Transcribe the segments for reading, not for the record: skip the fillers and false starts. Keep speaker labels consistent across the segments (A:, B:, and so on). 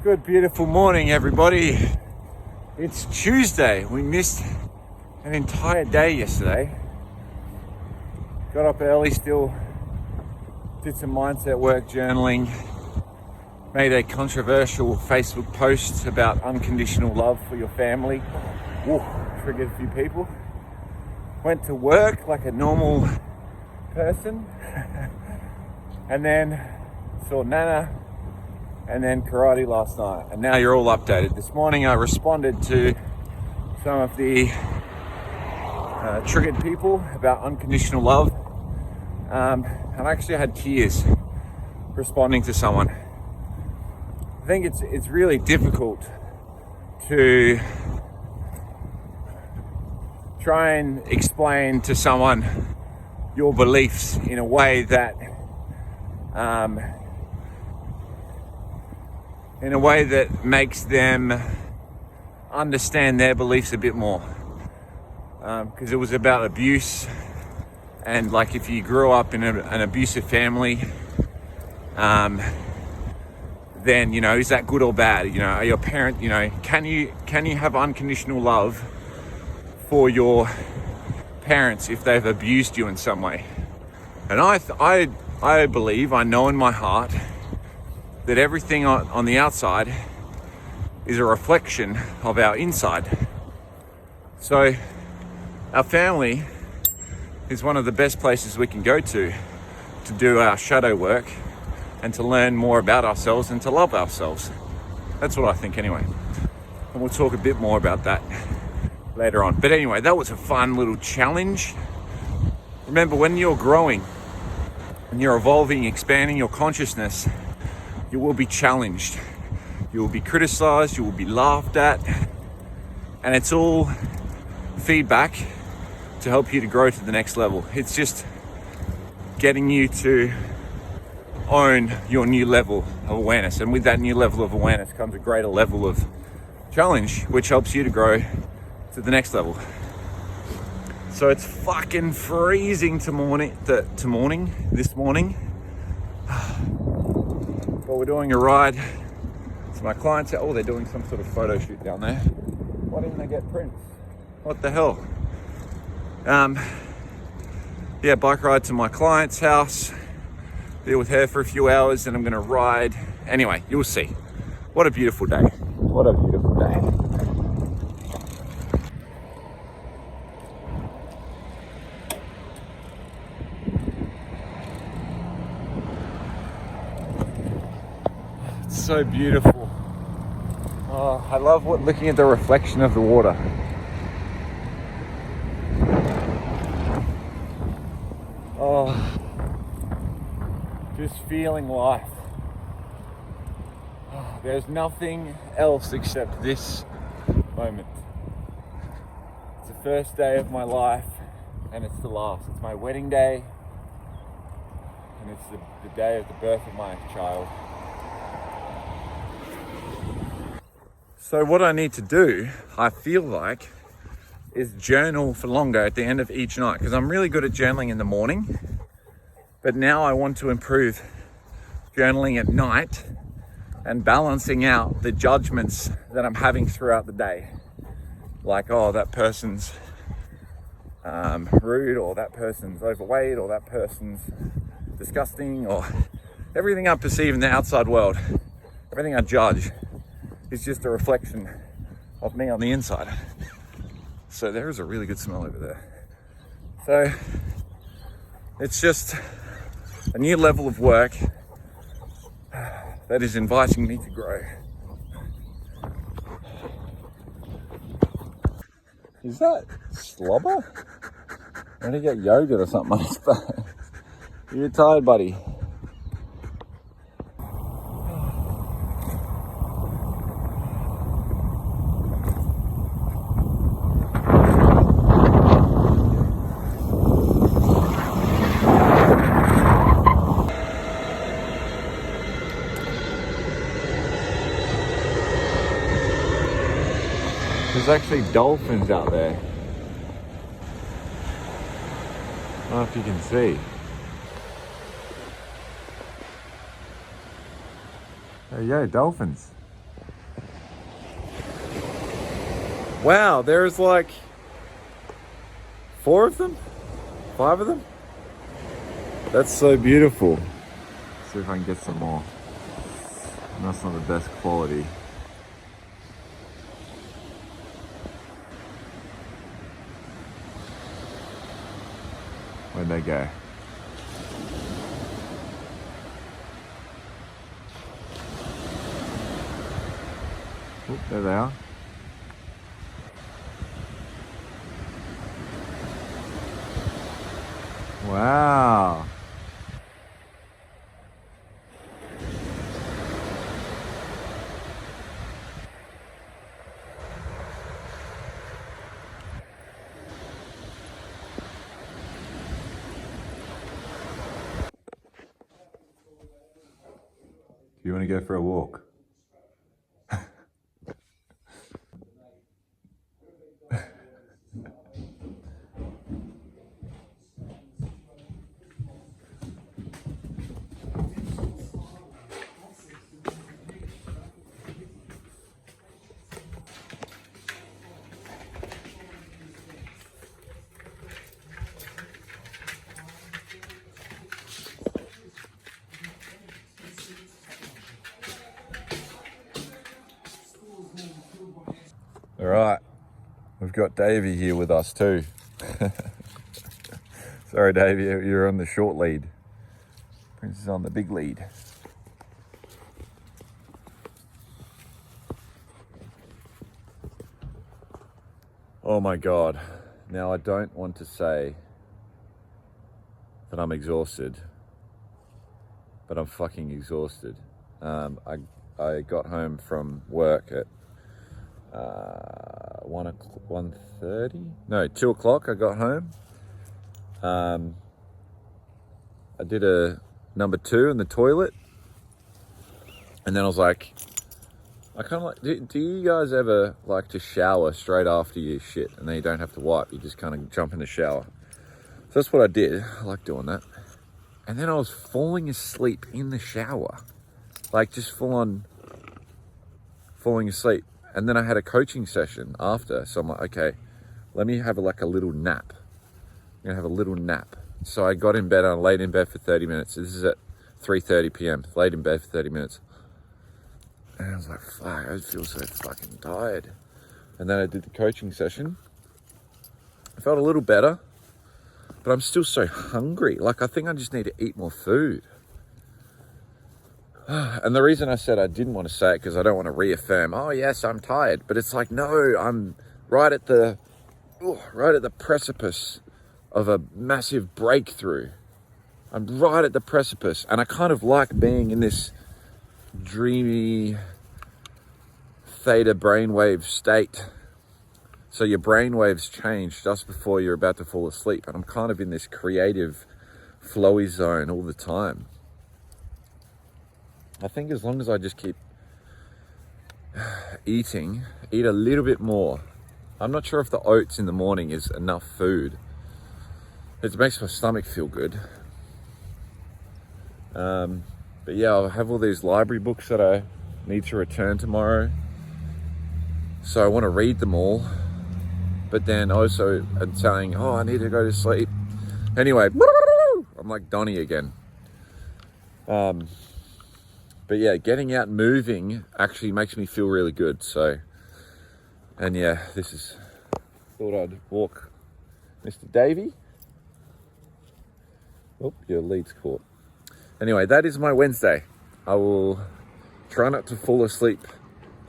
A: Good, beautiful morning, everybody. It's Tuesday. We missed an entire day yesterday. Got up early still, did some mindset work, journaling, made a controversial Facebook post about unconditional love for your family. Woo, triggered a few people. Went to work like a normal person and then saw Nana and then karate last night, and now you're all updated. This morning I responded to some of the triggered people about unconditional love, and I actually had tears responding to someone. I think it's really difficult to try and explain to someone your beliefs in a way that makes them understand their beliefs a bit more, because it was about abuse, and like if you grew up in an abusive family, then is that good or bad? Are your parent, can you have unconditional love for your parents if they've abused you in some way? And I believe, I know in my heart that everything on the outside is a reflection of our inside. So our family is one of the best places we can go to do our shadow work and to learn more about ourselves and to love ourselves. That's what I think anyway. And we'll talk a bit more about that later on. But anyway, that was a fun little challenge. Remember, when you're growing and you're evolving, expanding your consciousness, you will be challenged, you will be criticized, you will be laughed at, and it's all feedback to help you to grow to the next level. It's just getting you to own your new level of awareness, and with that new level of awareness comes a greater level of challenge, which helps you to grow to the next level. So it's fucking freezing this morning. But we're doing a ride to my client's house. Oh, they're doing some sort of photo shoot down there. Why didn't they get prints? What the hell? Bike ride to my client's house, deal with her for a few hours, and I'm gonna ride. Anyway, you'll see. What a beautiful day. What a beautiful day. So beautiful. Oh, I love looking at the reflection of the water. Oh, just feeling life. Oh, there's nothing else except this moment. It's the first day of my life, and it's the last. It's my wedding day, and it's the day of the birth of my child. So what I need to do, I feel like, is journal for longer at the end of each night, because I'm really good at journaling in the morning, but now I want to improve journaling at night and balancing out the judgments that I'm having throughout the day. Like, oh, that person's rude, or that person's overweight, or that person's disgusting, or everything I perceive in the outside world, everything I judge, is just a reflection of me on the inside. So there is a really good smell over there. So it's just a new level of work that is inviting me to grow. Is that slobber? I'm gonna get yogurt or something. You're tired, buddy. There's actually dolphins out there. I don't know if you can see. There you go, dolphins. Wow, there's like 4 of them? 5 of them? That's so beautiful. Let's see if I can get some more. And that's not the best quality. Where'd they go? Oh, there they are. Wow. Do you want to go for a walk? All right, we've got Davey here with us too. Sorry, Davey, you're on the short lead. Prince is on the big lead. Oh my God. Now, I don't want to say that I'm exhausted, but I'm fucking exhausted. I got home from work at 1:30? No, 2 o'clock I got home. I did a number 2 in the toilet. And then I was like, I kind of like, do you guys ever like to shower straight after you shit and then you don't have to wipe? You just kind of jump in the shower. So that's what I did. I like doing that. And then I was falling asleep in the shower. Like just full on falling asleep. And then I had a coaching session after. So I'm like, okay, let me have like a little nap. I'm gonna have a little nap. So I got in bed, I laid in bed for 30 minutes. This is at 3:30 p.m. Laid in bed for 30 minutes. And I was like, fuck, I feel so fucking tired. And then I did the coaching session. I felt a little better, but I'm still so hungry. Like, I think I just need to eat more food. And the reason I said I didn't want to say it, because I don't want to reaffirm, oh yes, I'm tired. But it's like, no, I'm right at the precipice of a massive breakthrough. I'm right at the precipice. And I kind of like being in this dreamy theta brainwave state. So your brainwaves change just before you're about to fall asleep. And I'm kind of in this creative flowy zone all the time. I think as long as I just keep eat a little bit more. I'm not sure if the oats in the morning is enough food. It makes my stomach feel good. But yeah, I'll have all these library books that I need to return tomorrow. So I want to read them all. But then also I'm saying, oh, I need to go to sleep. Anyway, I'm like Donnie again. But yeah, getting out and moving actually makes me feel really good. So, and yeah, thought I'd walk Mr. Davey. Oh, your lead's caught. Anyway, that is my Wednesday. I will try not to fall asleep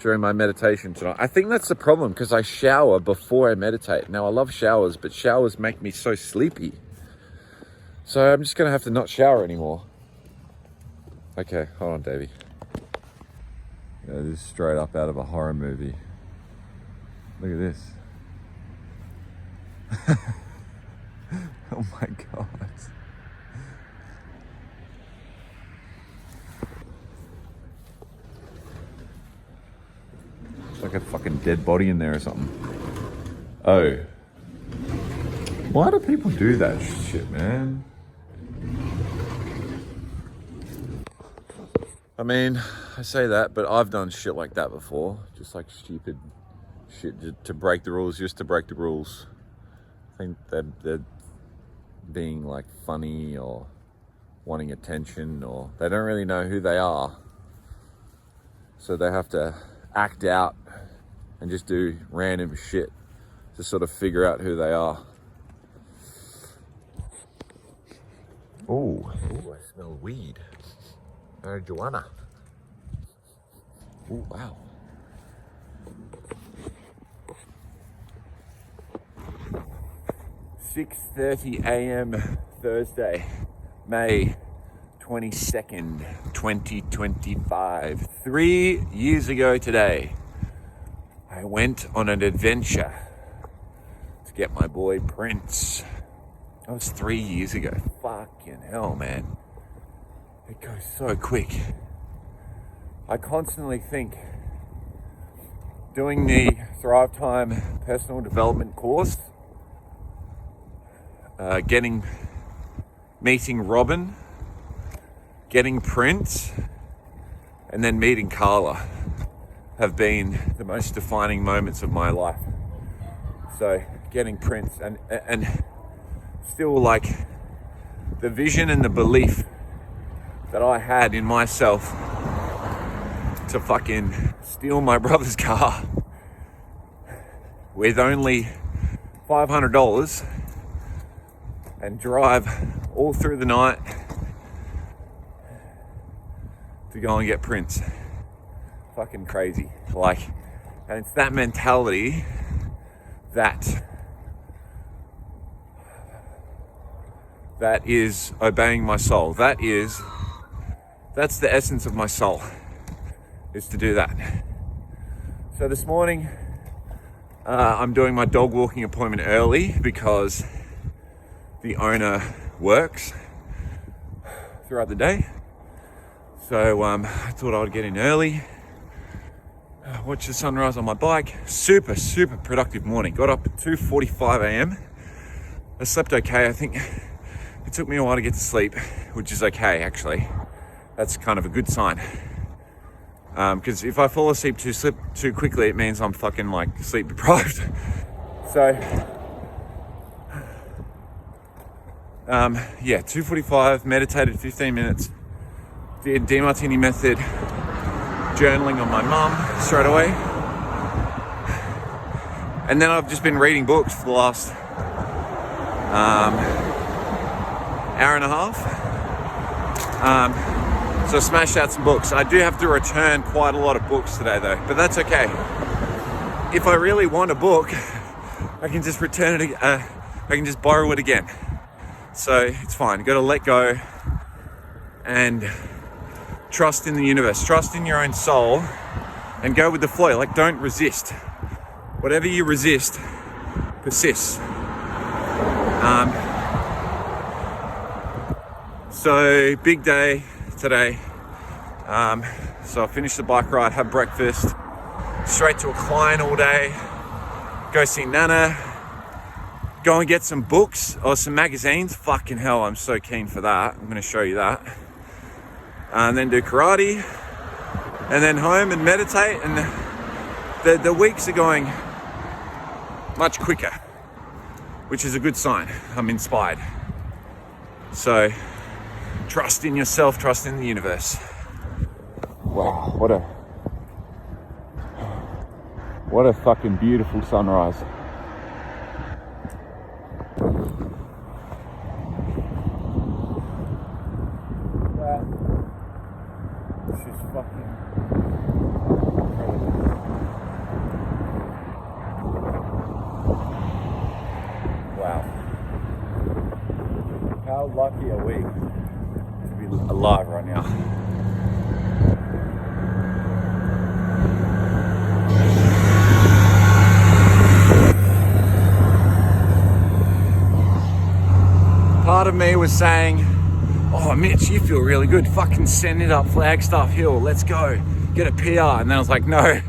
A: during my meditation tonight. I think that's the problem, because I shower before I meditate. Now, I love showers, but showers make me so sleepy. So I'm just going to have to not shower anymore. Okay, hold on, Davey. Yeah, this is straight up out of a horror movie. Look at this. Oh my God. It's like a fucking dead body in there or something. Oh. Why do people do that shit, man? I mean, I say that, but I've done shit like that before. Just like stupid shit to break the rules, just to break the rules. I think they're being like funny or wanting attention, or they don't really know who they are. So they have to act out and just do random shit to sort of figure out who they are. Ooh, I smell weed. Marijuana. Ooh, wow. "6:30 a.m. Thursday, May 22nd, 2025. 3 years ago today, I went on an adventure to get my boy Prince. That was 3 years ago. Fucking hell, man. It goes so quick. I constantly think doing the Thrive Time personal development course, meeting Robin, getting Prince, and then meeting Carla have been the most defining moments of my life. So getting Prince and still like the vision and the belief that I had in myself to fucking steal my brother's car with only $500 and drive all through the night to go and get Prince. Fucking crazy. Like, and it's that mentality that is obeying my soul. That's the essence of my soul, is to do that. So this morning, I'm doing my dog walking appointment early because the owner works throughout the day. So I thought I would get in early, watch the sunrise on my bike. Super productive morning. Got up at 2:45 a.m. I slept okay. I think it took me a while to get to sleep, which is okay actually. That's kind of a good sign. Because if I fall asleep too quickly, it means I'm fucking like sleep deprived. So, yeah, 2:45, meditated 15 minutes, did D-Martini method journaling on my mum straight away. And then I've just been reading books for the last hour and a half. So I smashed out some books. I do have to return quite a lot of books today though, but that's okay. If I really want a book, I can just return it, I can just borrow it again. So it's fine. You gotta let go and trust in the universe, trust in your own soul, and go with the flow. Like, don't resist. Whatever you resist persists. So big day today. So I finished the bike ride, have breakfast, straight to a client all day, go see Nana, go and get some books or some magazines. Fucking hell, I'm so keen for that. I'm going to show you that. And then do karate, and then home and meditate. And the weeks are going much quicker, which is a good sign. I'm inspired. So trust in yourself, trust in the universe. Wow, what a fucking beautiful sunrise. This is fucking wow. How lucky are we to be alive right now? Part of me was saying, oh, Mitch, you feel really good. Fucking send it up Flagstaff Hill. Let's go. Get a PR. And then I was like, no,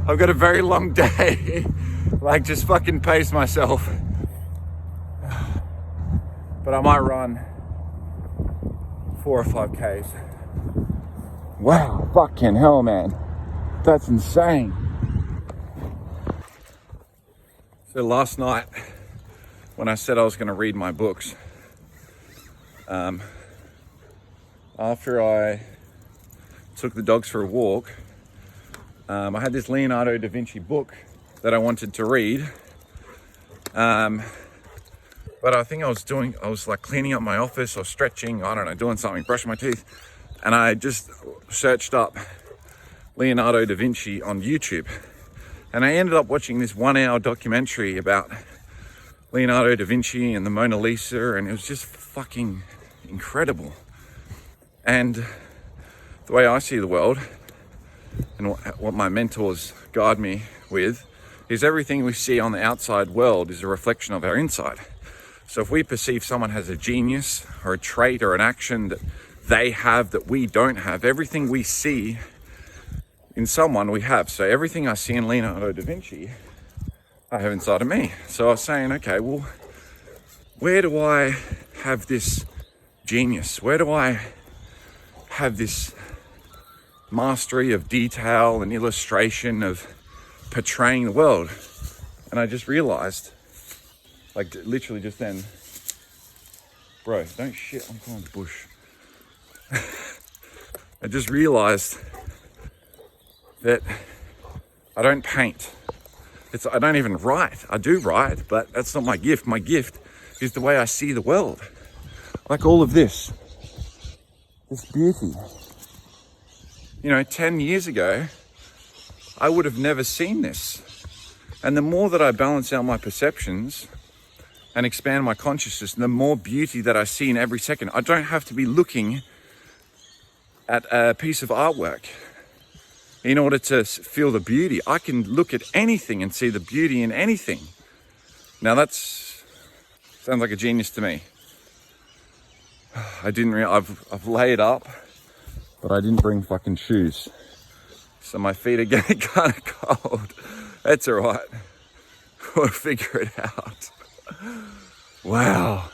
A: I've got a very long day. Like, just fucking pace myself. But I might run 4 or 5 Ks. Wow, fucking hell, man. That's insane. So last night, when I said I was going to read my books, after I took the dogs for a walk, I had this Leonardo da Vinci book that I wanted to read. But I think I was like cleaning up my office or stretching, I don't know, doing something, brushing my teeth. And I just searched up Leonardo da Vinci on YouTube. And I ended up watching this 1 hour documentary about Leonardo da Vinci and the Mona Lisa. And it was just fucking incredible. And the way I see the world and what my mentors guide me with is everything we see on the outside world is a reflection of our inside. So if we perceive someone has a genius or a trait or an action that they have that we don't have, everything we see in someone we have. So everything I see in Leonardo da Vinci, I have inside of me. So I was saying, okay, well, where do I have this genius? Where do I have this mastery of detail and illustration of portraying the world? And I just realized, like literally just then, bro, don't shit, I'm going bush. I just realized that I don't paint. I don't even write. I do write, but that's not my gift. My gift is the way I see the world. Like all of this beauty. 10 years ago, I would have never seen this. And the more that I balance out my perceptions and expand my consciousness, the more beauty that I see in every second. I don't have to be looking at a piece of artwork in order to feel the beauty. I can look at anything and see the beauty in anything. Now sounds like a genius to me. I've laid up, but I didn't bring fucking shoes. So my feet are getting kind of cold. That's all right. We'll figure it out. Wow.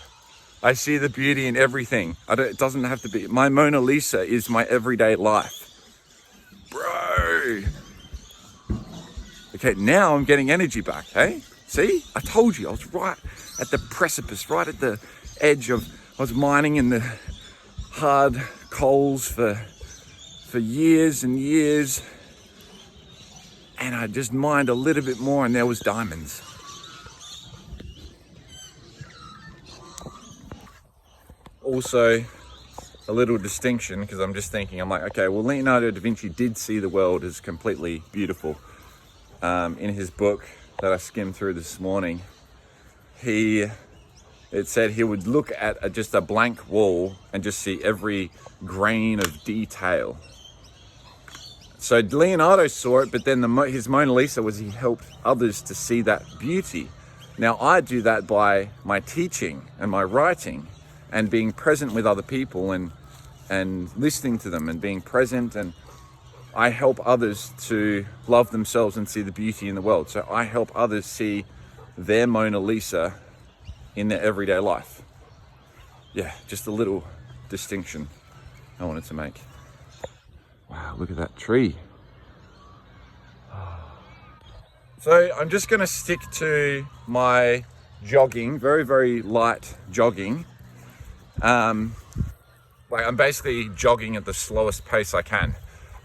A: I see the beauty in everything. It doesn't have to be. My Mona Lisa is my everyday life. Bro. Okay, now I'm getting energy back, hey? See? I told you, I was right at the precipice, right at the edge of, I was mining in the hard coals for years and years. And I just mined a little bit more and there was diamonds. Also, a little distinction, because I'm just thinking, I'm like, okay, well, Leonardo da Vinci did see the world as completely beautiful. In his book that I skimmed through this morning, it said he would look at just a blank wall and just see every grain of detail. So Leonardo saw it, but then his Mona Lisa was he helped others to see that beauty. Now I do that by my teaching and my writing and being present with other people and listening to them and being present, and I help others to love themselves and see the beauty in the world. So I help others see their Mona Lisa in their everyday life. Yeah, just a little distinction I wanted to make. Wow, look at that tree. So I'm just gonna stick to my jogging, very, very light jogging. I'm basically jogging at the slowest pace I can,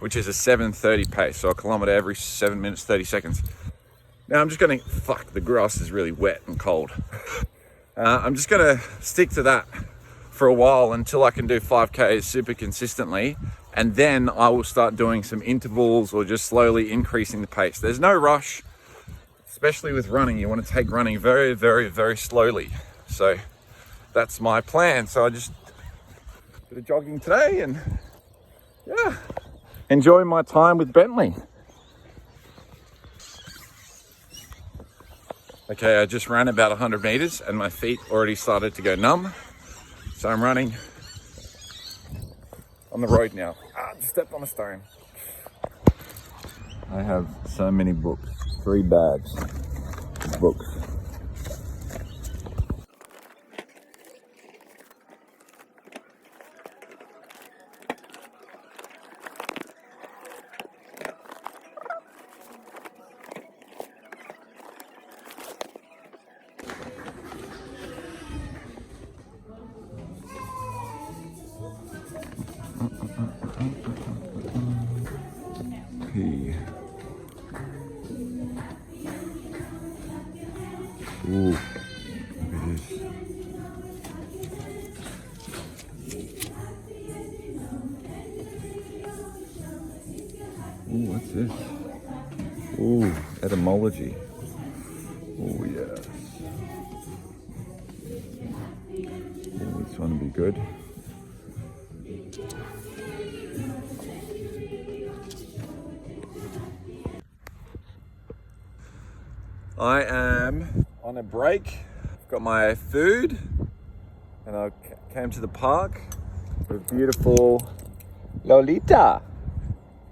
A: which is a 7:30 pace, so a kilometer every 7 minutes, 30 seconds. Now I'm just gonna, the grass is really wet and cold. I'm just gonna stick to that for a while until I can do 5Ks super consistently, and then I will start doing some intervals or just slowly increasing the pace. There's no rush, especially with running. You want to take running very, very, very slowly. So that's my plan. So I just did a bit of jogging today and yeah, enjoying my time with Bentley. Okay, I just ran about 100 meters and my feet already started to go numb. So I'm running on the road now. Just stepped on a stone. I have so many books, 3 bags of books. P. Ooh, look at this. Ooh, what's this? Ooh, etymology. Oh yes. Oh, this one will be good. I am on a break. I've got my food, and I came to the park with beautiful Lolita.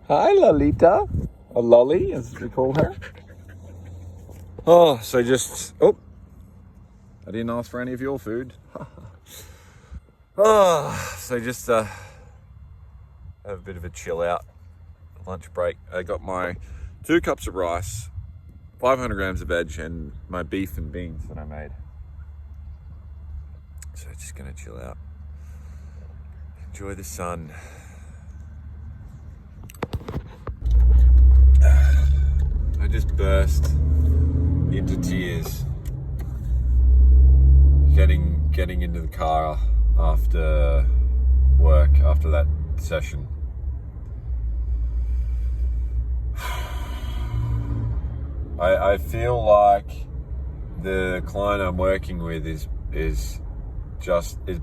A: Hi, Lolita. Or Lolly, as we call her. Oh, so just, I didn't ask for any of your food. So just have a bit of a chill out lunch break. I got my 2 cups of rice, 500 grams of veg, and my beef and beans that I made. So just gonna chill out, enjoy the sun. I just burst into tears getting into the car after work, after that session. I feel like the client I'm working with is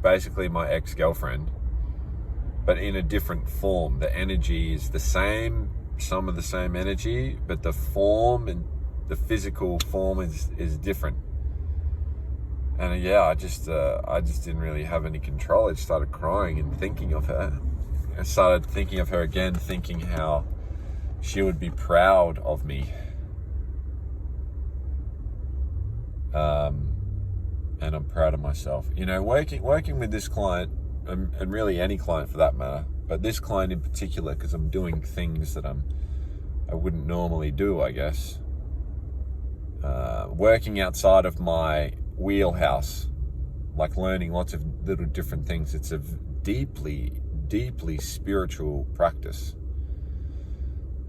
A: basically my ex-girlfriend, but in a different form. The energy is the same, some of the same energy, but the form and the physical form is different. And I just didn't really have any control. I just started crying and thinking of her. I started thinking of her again, thinking how she would be proud of me. And I'm proud of myself. You know, working with this client, and really any client for that matter, but this client in particular, because I'm doing things that I wouldn't normally do, I guess. Working outside of my wheelhouse, like learning lots of little different things. It's a deeply, deeply spiritual practice.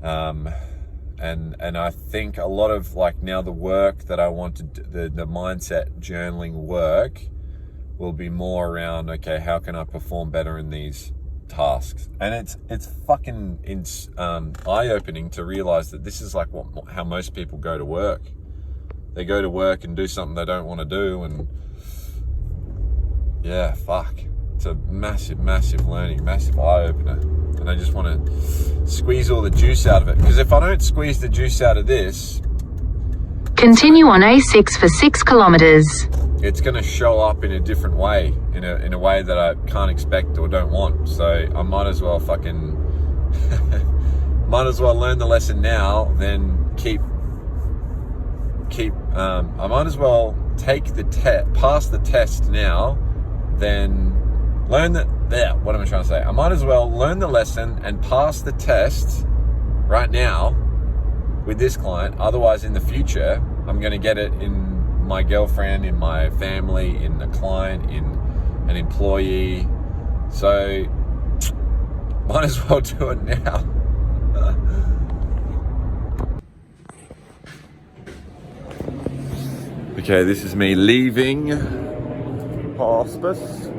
A: And I think a lot of, like, now the work that I want to do, the mindset journaling work will be more around, okay, how can I perform better in these tasks? And it's fucking eye-opening to realize that this is like how most people go to work. They go to work and do something they don't want to do, and yeah, fuck. It's a massive, massive learning, massive eye-opener. And I just want to squeeze all the juice out of it. Because if I don't squeeze the juice out of this...
B: Continue on A6 for 6 kilometers.
A: It's going to show up in a different way, in a way that I can't expect or don't want. So I might as well might as well learn the lesson now, then I might as well take the pass the test now, then learn what am I trying to say? I might as well learn the lesson and pass the test right now with this client. Otherwise, in the future, I'm going to get it in my girlfriend, in my family, in a client, in an employee. So might as well do it now. Okay, this is me leaving hospice.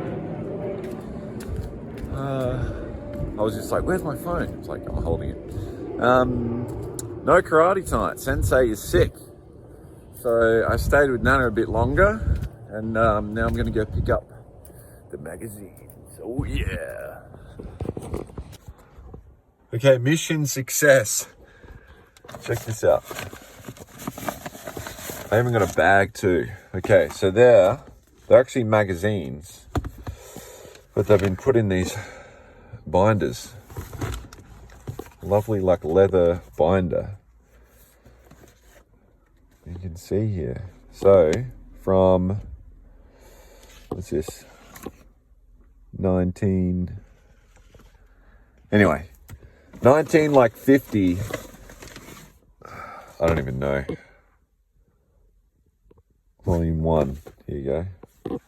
A: I was just like, where's my phone? It's like, I'm holding it. No karate tonight. Sensei is sick. So I stayed with Nana a bit longer, and now I'm going to go pick up the magazines. Oh yeah. Okay, mission success. Check this out. I even got a bag too. Okay, so they're actually magazines, but they've been put in these binders. Lovely, like, leather binder. You can see here. So from, what's this? 19 like 50. I don't even know. Volume 1. Here you go.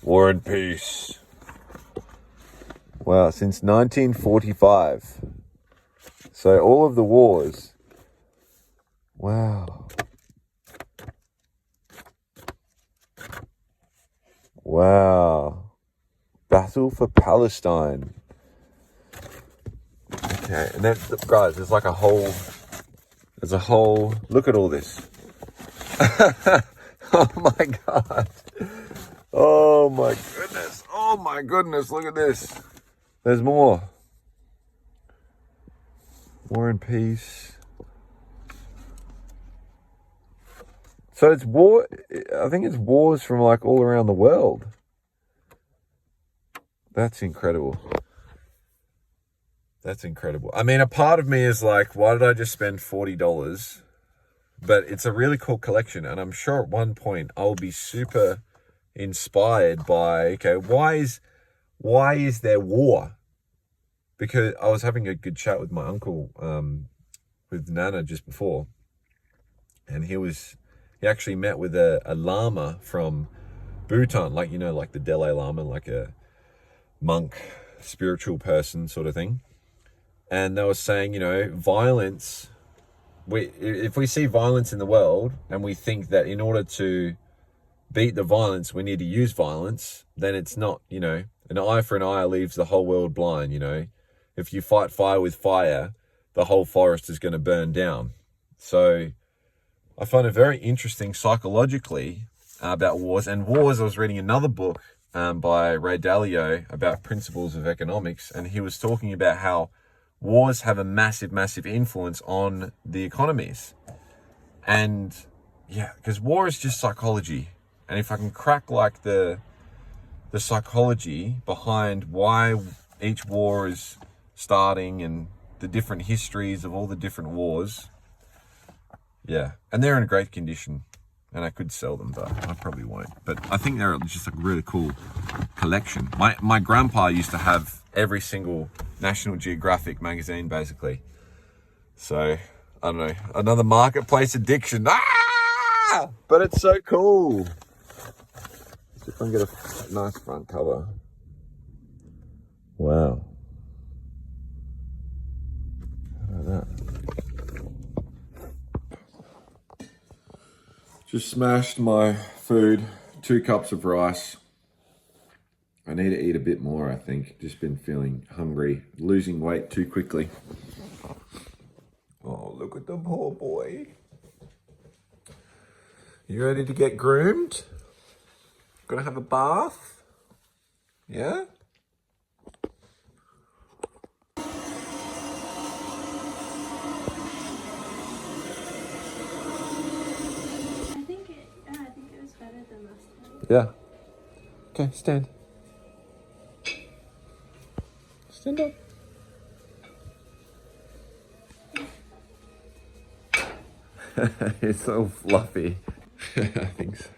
A: War and Peace. Wow, since 1945. So all of the wars. Wow. Wow. Battle for Palestine. Okay, and then, guys, there's a whole, look at all this. Oh my God. Oh my goodness. Oh my goodness, look at this. There's more. War and Peace. So it's war, I think it's wars from all around the world. That's incredible. That's incredible. I mean, a part of me is like, why did I just spend $40? But it's a really cool collection. And I'm sure at one point I'll be super inspired by, okay, why is there war? Because I was having a good chat with my uncle, with Nana just before. And he actually met with a lama from Bhutan, like the Dalai Lama, like a monk, spiritual person sort of thing. And they were saying, violence, if we see violence in the world and we think that in order to beat the violence, we need to use violence, then it's not, an eye for an eye leaves the whole world blind, If you fight fire with fire, the whole forest is going to burn down. So I find it very interesting psychologically about wars. And wars, I was reading another book by Ray Dalio about principles of economics, and he was talking about how wars have a massive, massive influence on the economies. And yeah, because war is just psychology. And if I can crack the psychology behind why each war is starting and the different histories of all the different wars, yeah, and they're in a great condition, and I could sell them, but I probably won't. But I think they're just a really cool collection. My grandpa used to have every single National Geographic magazine, basically. So, I don't know, another marketplace addiction. Ah! But it's so cool. Let's see if I can get a nice front cover. Wow. How about that? Just smashed my food, 2 cups of rice. I need to eat a bit more, I think. Just been feeling hungry, losing weight too quickly. Oh, look at the poor boy. You ready to get groomed? Gonna have a bath? Yeah?
C: I think it was better than last time.
A: Yeah. Okay, stand. Stand up. It's so fluffy. I think so.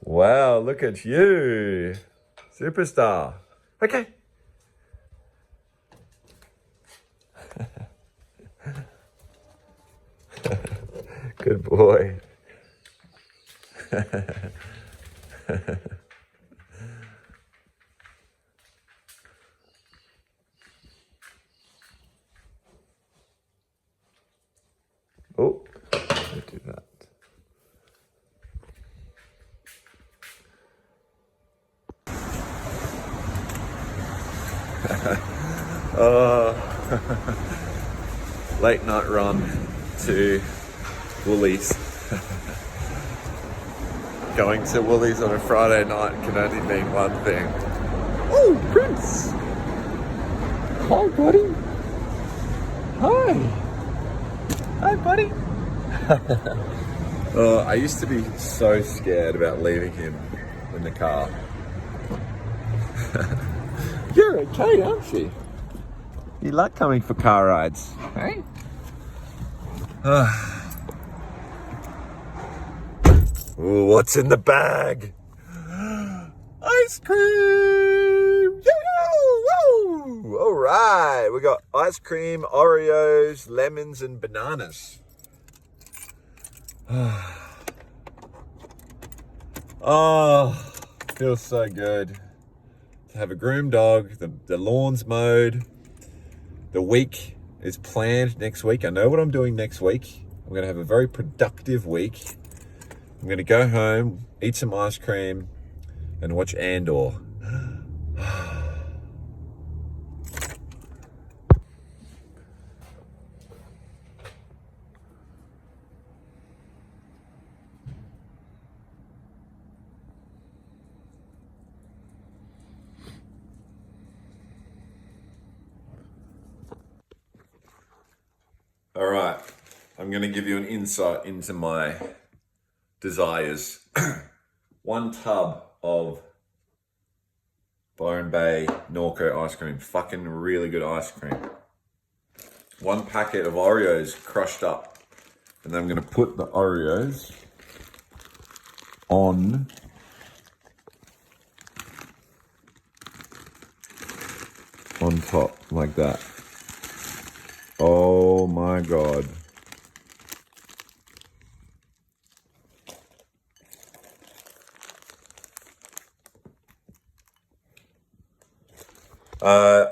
A: Wow, look at you. Superstar. Okay. Good boy. Oh, let me do that. Late night run to Woolies. Going to Woolies on a Friday night can only mean one thing. Oh, Prince! Hi, buddy. Hi. Hi, buddy. I used to be so scared about leaving him in the car. You're okay, aren't you? You like coming for car rides, hey? Ooh, what's in the bag? Ice cream! Yoo-hoo! All right, we got ice cream, Oreos, lemons, and bananas. Oh, feels so good to have a groomed dog. The lawn's mowed. The week is planned next week. I know what I'm doing next week. I'm going to have a very productive week. I'm going to go home, eat some ice cream, and watch Andor. All right, I'm going to give you an insight into my desires. 1 tub of Byron Bay Norco ice cream, fucking really good ice cream. 1 packet of Oreos crushed up, and then I'm going to put the Oreos on top like that. Oh my God.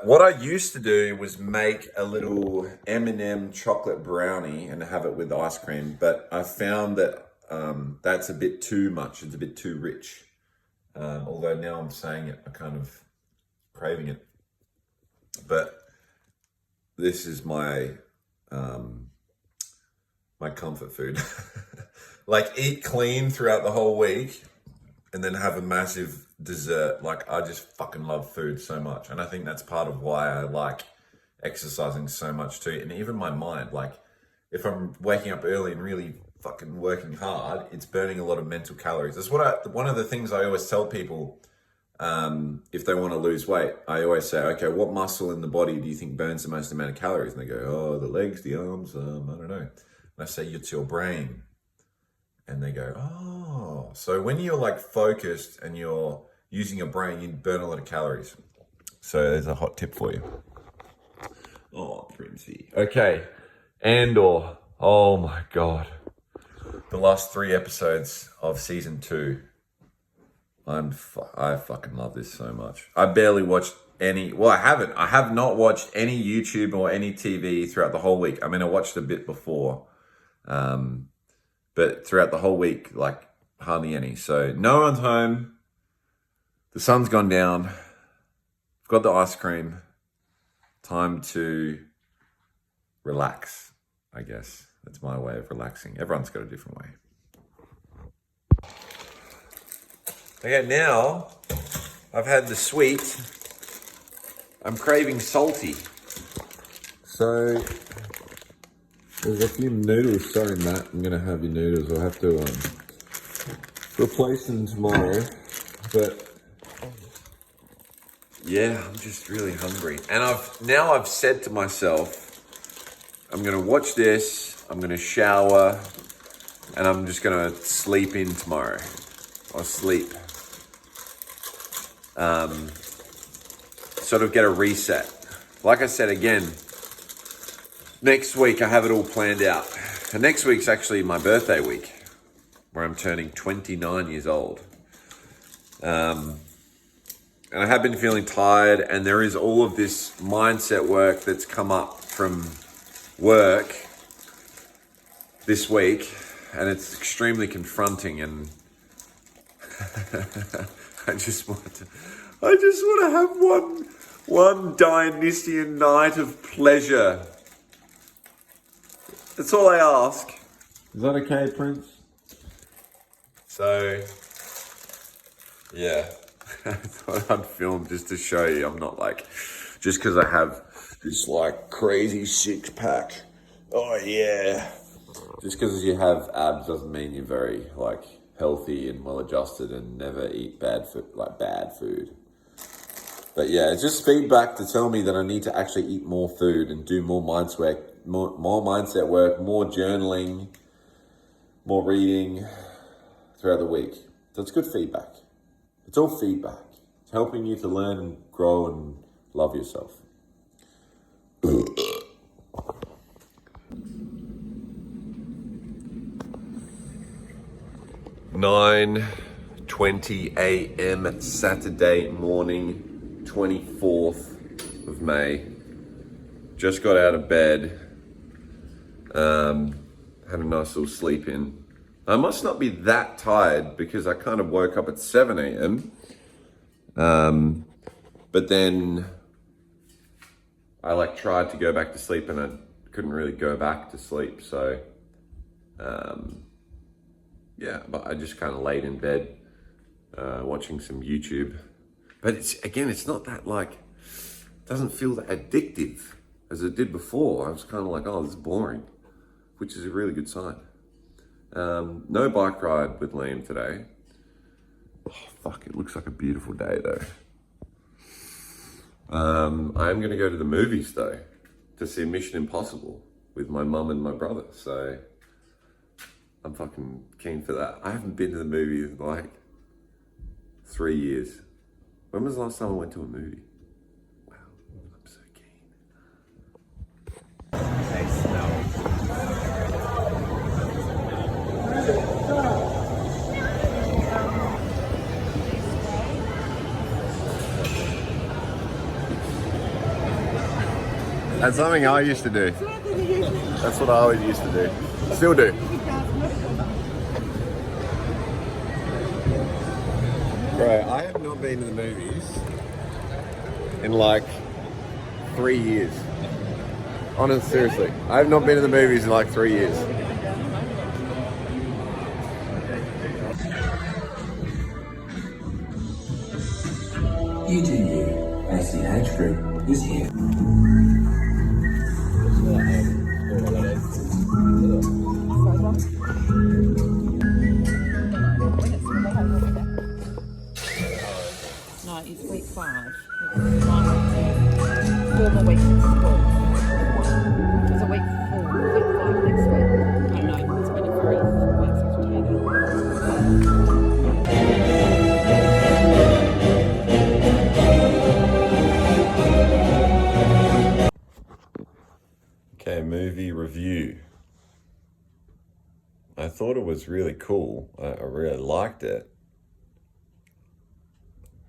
A: What I used to do was make a little M&M chocolate brownie and have it with ice cream, but I found that that's a bit too much. It's a bit too rich. Although now I'm saying it, I'm kind of craving it. But this is my my comfort food. Like, eat clean throughout the whole week and then have a massive dessert. Like, I just fucking love food so much. And I think that's part of why I like exercising so much too. And even my mind, like, if I'm waking up early and really fucking working hard, it's burning a lot of mental calories. That's one of the things I always tell people, if they want to lose weight. I always say, okay, what muscle in the body do you think burns the most amount of calories? And they go, oh, the legs, the arms, I don't know. And I say, it's your brain. And they go, oh. So when you're like focused and you're using your brain, you burn a lot of calories. So there's a hot tip for you. Oh, Princey. Okay. Andor. Oh my God. The last 3 episodes of season 2. I fucking love this so much. I barely watched any, well, I haven't. I have not watched any YouTube or any TV throughout the whole week. I mean, I watched a bit before. But throughout the whole week, like, hardly any. So no one's home. The sun's gone down. I've got the ice cream. Time to relax, I guess. That's my way of relaxing. Everyone's got a different way. Okay, now I've had the sweet. I'm craving salty. So there's a few noodles. Sorry, Matt. I'm going to have your noodles. I'll have to replace them tomorrow. But yeah, I'm just really hungry. And I've said to myself, I'm going to watch this, I'm going to shower, and I'm just going to sleep in tomorrow. Or sleep. Sort of get a reset. Like I said again, next week I have it all planned out. And next week's actually my birthday week, where I'm turning 29 years old. And I have been feeling tired, and there is all of this mindset work that's come up from work this week, and it's extremely confronting, and I just want to have one Dionysian night of pleasure. That's all I ask. Is that okay, Prince? So, yeah. I thought I'd film just to show you I'm not like, just because I have this like crazy 6-pack. Oh yeah. Just because you have abs doesn't mean you're very like healthy and well adjusted and never eat bad food. But yeah, it's just feedback to tell me that I need to actually eat more food and do more mindset work, more journaling, more reading throughout the week. So it's good feedback. It's all feedback. It's helping you to learn and grow and love yourself. 9:20 a.m. Saturday morning,
D: 24th of May. Just got out of bed. Had a nice little sleep in. I must not be that tired because I kind of woke up at 7 a.m. But then I like tried to go back to sleep and I couldn't really go back to sleep. So yeah, but I just kind of laid in bed watching some YouTube. But it's not that like, doesn't feel that addictive as it did before. I was kind of like, oh, this is boring, which is a really good sign. No bike ride with Liam today. Oh, fuck, it looks like a beautiful day though. I am going to go to the movies though, to see Mission Impossible with my mum and my brother. So I'm fucking keen for that. I haven't been to the movies in like 3 years. When was the last time I went to a movie? Wow, I'm so keen.
A: That's something I used to do. That's what I always used to do. Still do. Bro, I have not been to the movies in like 3 years. Honestly, seriously. I have not been to the movies in like 3 years.
E: You do you. AC Age Group is here.
F: No, it's week 5. It's 4 more weeks of school. It's a week 4, week 5 next week. I know, it's been a very
D: Okay, movie review. I thought it was really cool. I really liked it.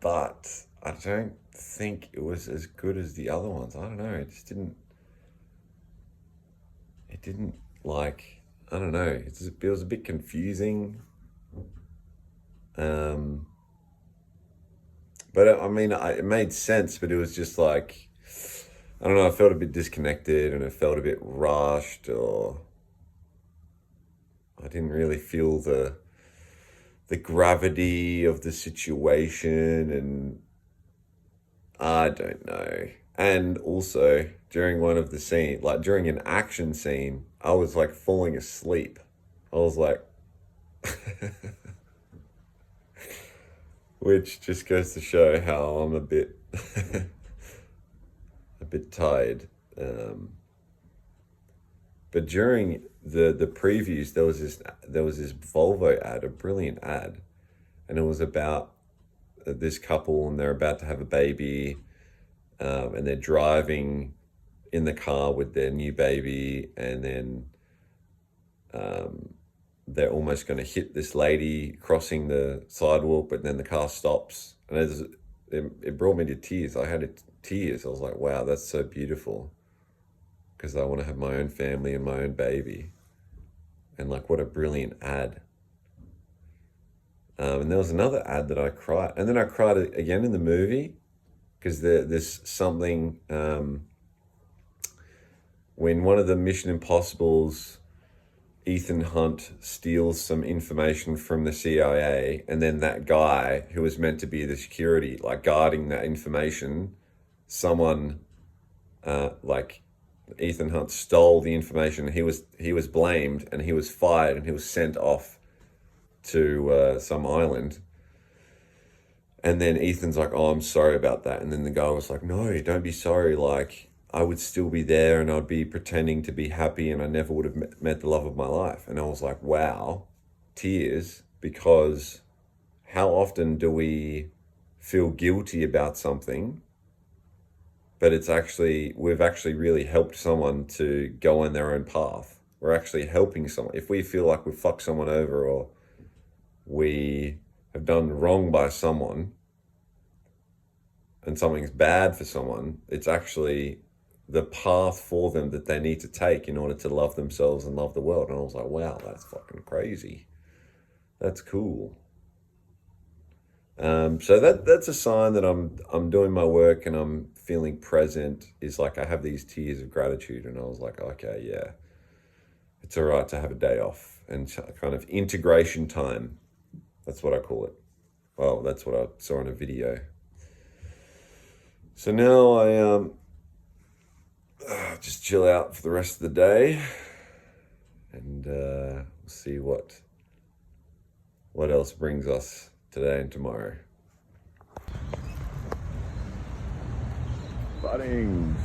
D: But I don't think it was as good as the other ones. I don't know. It didn't like, I don't know. It was a bit confusing. But I mean, it made sense, but it was just like, I don't know, I felt a bit disconnected and it felt a bit rushed, or I didn't really feel the gravity of the situation, and I don't know. And also during one of the scenes, like during an action scene, I was like falling asleep. I was like, which just goes to show how I'm a bit tired. But during the previews, there was this Volvo ad, a brilliant ad, and it was about this couple, and they're about to have a baby, and they're driving in the car with their new baby, and then they're almost going to hit this lady crossing the sidewalk, but then the car stops, and it brought me to tears. I had tears. I was like, wow, that's so beautiful, because I want to have my own family and my own baby. And like, what a brilliant ad. And there was another ad that I cried, and then I cried again in the movie, because there's something when one of the Mission Impossibles, Ethan Hunt, steals some information from the CIA, and then that guy who was meant to be the security, like guarding that information, someone like Ethan Hunt stole the information. He was blamed, and he was fired, and he was sent off to some island. And then Ethan's like, oh, I'm sorry about that. And then the guy was like, no, don't be sorry. Like, I would still be there, and I'd be pretending to be happy, and I never would have met the love of my life. And I was like, wow, tears, because how often do we feel guilty about something, but we've actually really helped someone to go on their own path. We're actually helping someone. If we feel like we've fucked someone over, or we have done wrong by someone, and something's bad for someone, it's actually the path for them that they need to take in order to love themselves and love the world. And I was like, wow, that's fucking crazy. That's cool. So that's a sign that I'm doing my work and I'm feeling present, is like I have these tears of gratitude. And I was like, okay, yeah, it's all right to have a day off and kind of integration time. That's what I call it. Well, that's what I saw in a video. So now I just chill out for the rest of the day, and we'll see what else brings us today and tomorrow. Buddings.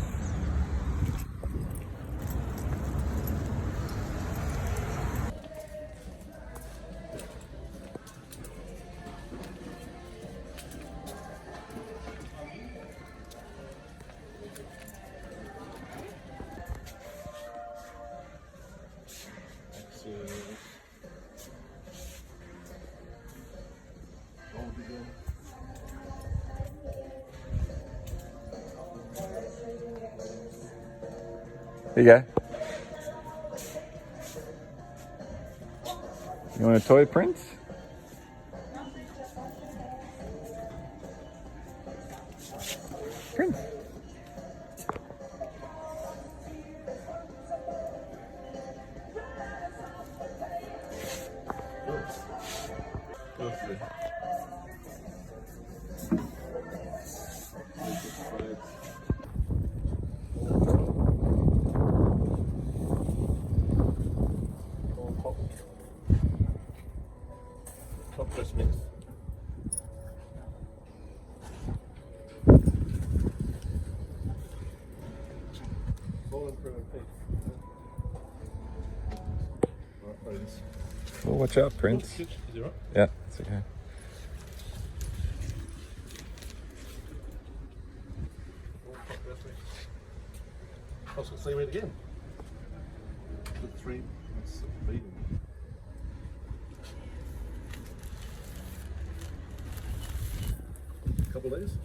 D: Here you go. You want a toy, Prince? Prince.
G: Top dress mix.
D: Well, watch out, Prince.
G: Is it right?
D: Yeah, it's okay.
G: Top dress mix. I was going to say it again. The three. That's feeding. Couple of these.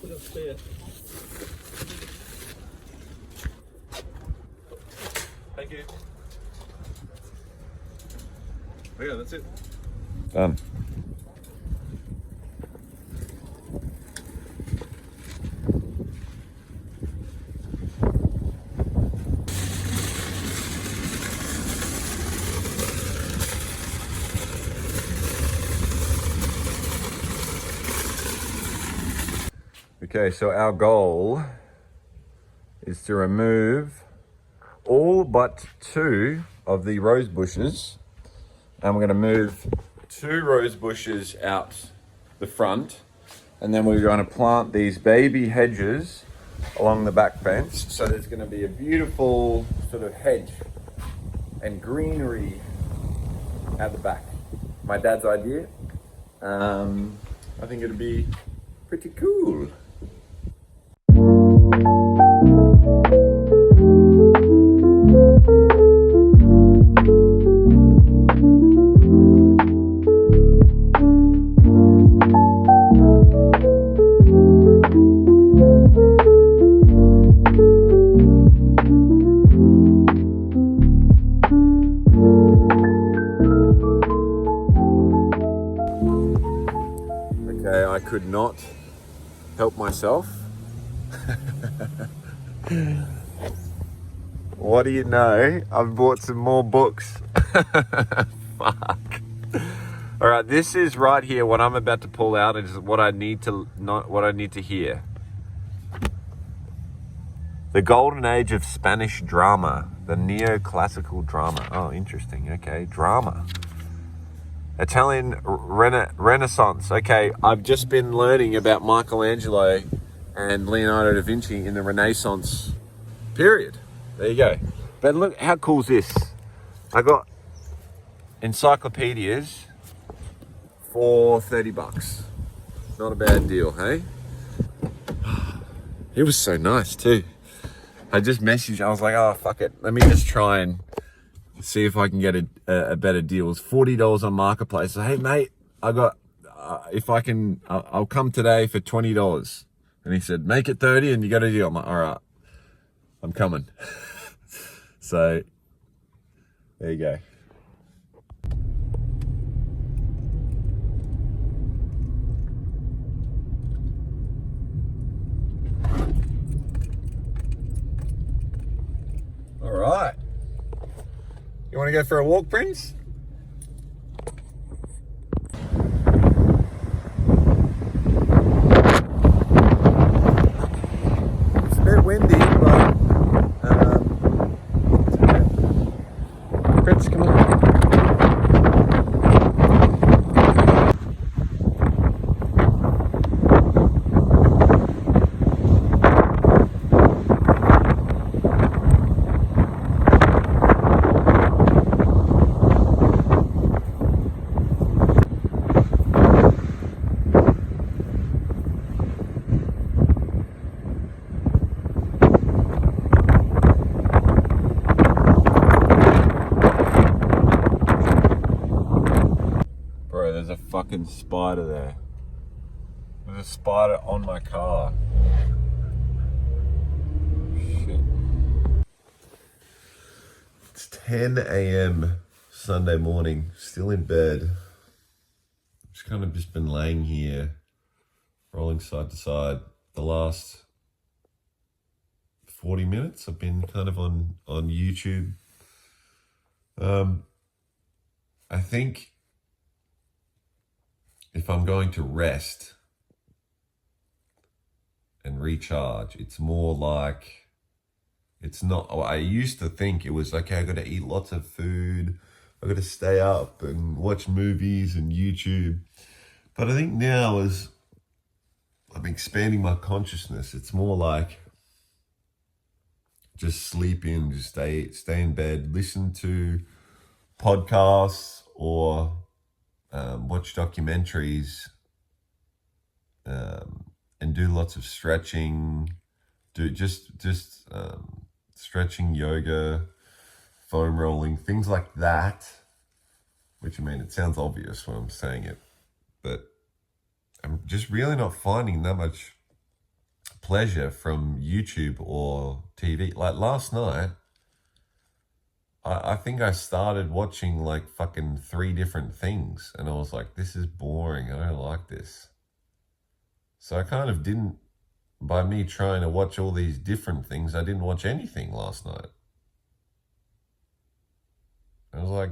G: Put a spare. Thank you. Oh yeah, that's it.
D: Done. Okay, so our goal is to remove all but 2 of the rose bushes, and we're going to move 2 rose bushes out the front, and then we're going to plant these baby hedges along the back fence, so there's going to be a beautiful sort of hedge and greenery at the back. My dad's idea. I think it'd be pretty cool. Okay, I could not help myself. What do you know? I've bought some more books. Fuck. All right, this is right here. What I'm about to pull out is what I need to hear. The golden age of Spanish drama, the neoclassical drama. Oh, interesting. Okay, drama. Italian Renaissance. Okay, I've just been learning about Michelangelo and Leonardo da Vinci in the Renaissance period. There you go. But look, how cool is this? I got encyclopedias for $30. Not a bad deal, hey? It was so nice too. I just messaged, I was like, oh, fuck it. Let me just try and see if I can get a better deal. It's $40 on Marketplace. So, hey, mate, I got, if I can, I'll come today for $20. And he said, make it 30 and you got a deal. I'm like, all right, I'm coming. So, there you go. All right. You want to go for a walk, Prince? It's a bit windy, but it's okay. Prince, come on. Bro, there's a fucking spider there. There's a spider on my car. Shit. It's 10 a.m. Sunday morning, still in bed. Just kind of just been laying here, rolling side to side. The last 40 minutes I've been kind of on YouTube. I think if I'm going to rest and recharge, it's more like, it's not, I used to think it was, okay, I got to eat lots of food, I got to stay up and watch movies and YouTube. But I think now, as I'm expanding my consciousness, it's more like just sleep in, just stay in bed, listen to podcasts or watch documentaries, and do lots of stretching, do just stretching, yoga, foam rolling, things like that. Which, I mean, it sounds obvious when I'm saying it, but I'm just really not finding that much pleasure from YouTube or TV. Like last night, I think I started watching like fucking 3 different things, and I was like, this is boring, I don't like this. So I kind of didn't, by me trying to watch all these different things, I didn't watch anything last night. I was like,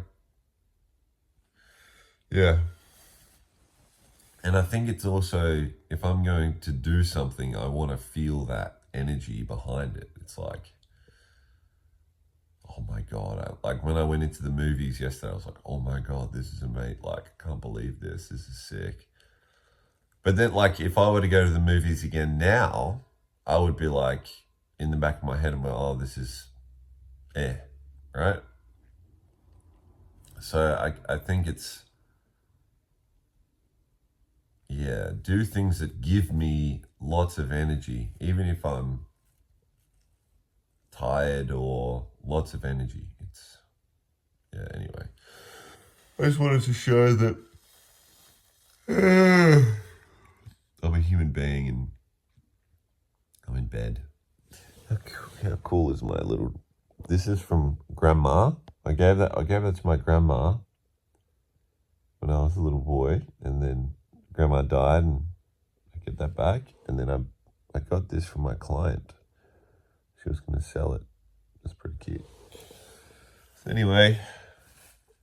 D: yeah. And I think it's also, if I'm going to do something, I want to feel that energy behind it. It's like, oh my God. Like when I went into the movies yesterday, I was like, oh my God, this is amazing. Like, I can't believe this. This is sick. But then, like, if I were to go to the movies again now, I would be like, in the back of my head, I'm like, oh, this is right? So I think it's, yeah, do things that give me lots of energy, even if I'm tired or lots of energy. It's, yeah, anyway. I just wanted to show that I'm a human being and I'm in bed. How cool is my little, this is from Grandma. I gave that to my grandma when I was a little boy, and then Grandma died and I get that back, and then I got this from my client. She was going to sell it. It's pretty cute. So anyway,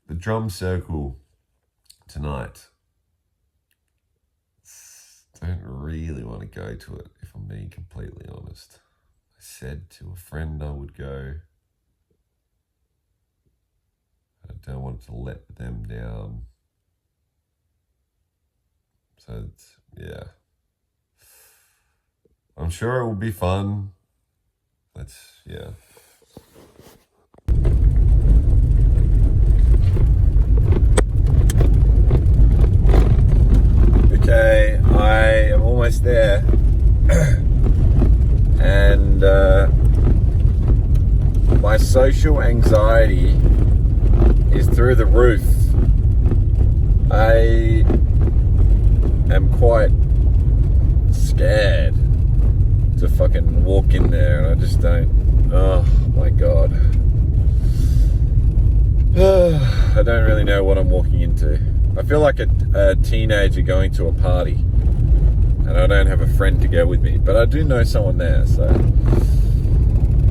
D: the drum circle tonight. Don't really want to go to it, if I'm being completely honest. I said to a friend I would go. I don't want to let them down. So it's, yeah. I'm sure it will be fun. Yeah. Okay, I am almost there. And my social anxiety is through the roof. I am quite scared to fucking walk in there, and I just don't. Oh my god. I don't really know what I'm walking into. I feel like a teenager going to a party, and I don't have a friend to go with me, but I do know someone there, so.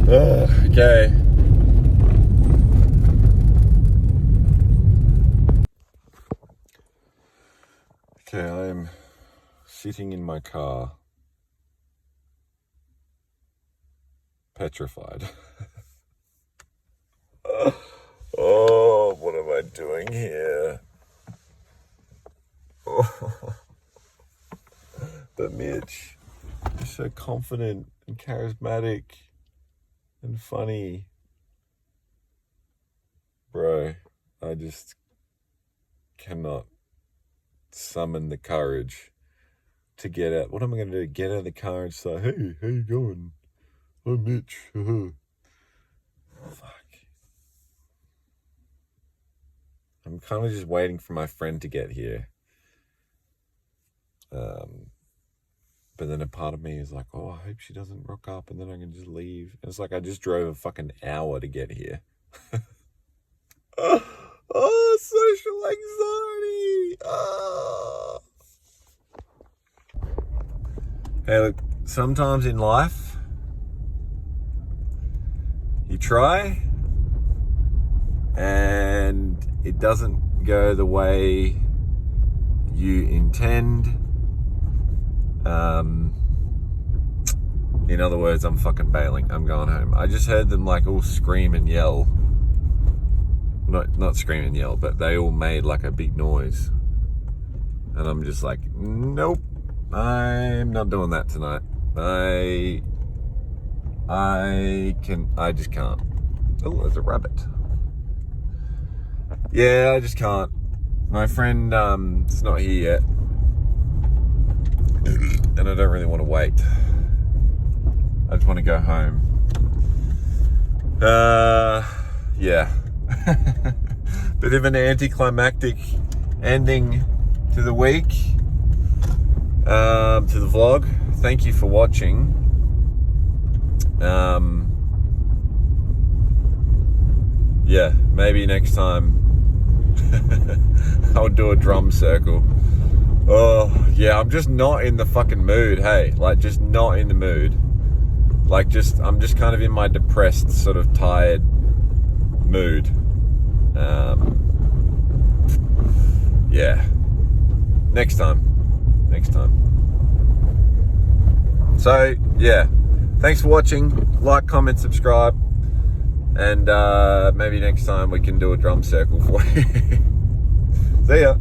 D: Okay. Okay, I am sitting in my car, petrified. Oh, what am I doing here? Oh. But Mitch, you're so confident and charismatic and funny. Bro, I just cannot summon the courage to get out. What am I going to do? Get out of the car and say, hey, how you going? I'm Mitch. Fuck. I'm kind of just waiting for my friend to get here. But then a part of me is like, oh, I hope she doesn't rock up and then I can just leave. And it's like I just drove a fucking hour to get here. Oh, social anxiety. Oh. Hey, look, sometimes in life, you try and it doesn't go the way you intend. In other words, I'm fucking bailing. I'm going home. I just heard them like all scream and yell. Not scream and yell, but they all made like a big noise. And I'm just like, nope, I'm not doing that tonight. I just can't. Oh, there's a rabbit. Yeah, I just can't. My friend is not here yet. And I don't really want to wait. I just want to go home. Yeah. Bit of an anticlimactic ending to the week, to the vlog. Thank you for watching. Yeah, maybe next time I'll do a drum circle. Oh, yeah, I'm just not in the fucking mood, hey. Like, just not in the mood. Like, I'm just kind of in my depressed, sort of tired mood. Yeah. Next time. So, yeah. Thanks for watching. Like, comment, subscribe. And maybe next time we can do a drum circle for you. See ya.